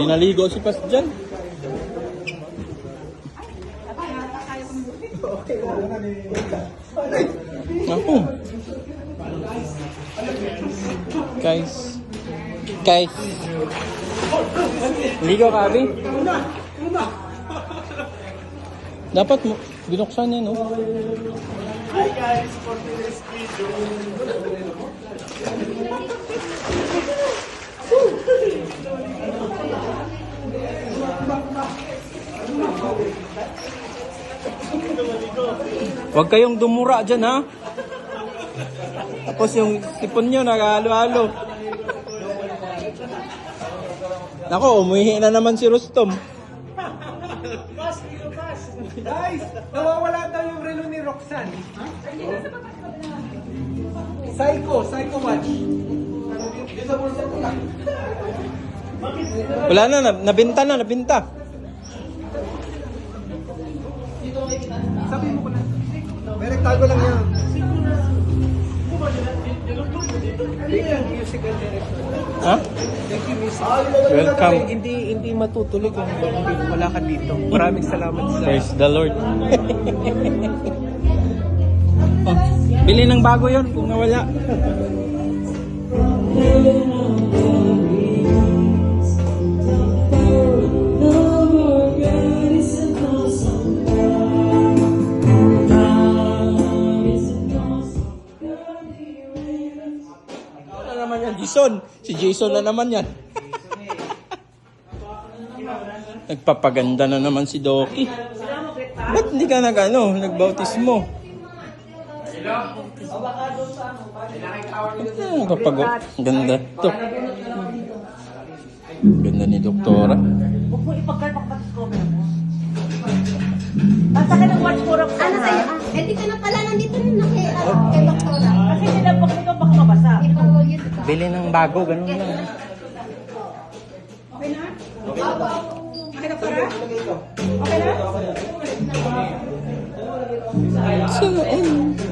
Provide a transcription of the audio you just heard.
naligo si Pas dyan. Ako. Guys. Ligo ka, Abi? Dapat mo, binuksan yan, no? Hi guys, for today's video. Huwag kayong dumura dyan, ha? Tapos yung sipon nyo, nag-halo-halo. Nako, umuhihi na naman si Rustom. Guys, nawawala daw yung relo ni Roxanne. Psycho watch. Wala na, nabinta. Sabi mo ko na. May nagtago lang yan. Thank you, musical director. Ha? Thank you, music. Welcome. Hindi matutuloy kung wala ka dito. Maraming salamat sa... Praise the Lord. Oh, bili ng bago yon kung nawala. Ano naman yan? Jason. Si Jason na naman yan. Nagpapaganda na naman si Doki. Ba't hindi ka nagbautismo? Ganda to. Ganda ni Doktora. Huwag mo ipagkalpak-batis ko, mo. Basta ka ng watch for up Ano sa'yo? Eh, dito na pala. Nandito na kay Baktora. Kasi nilabak nito baka mabasa. Ito, yun ba? Bili ng bago, ganun lang. Okay na? Okay na para? Okay na? Saan?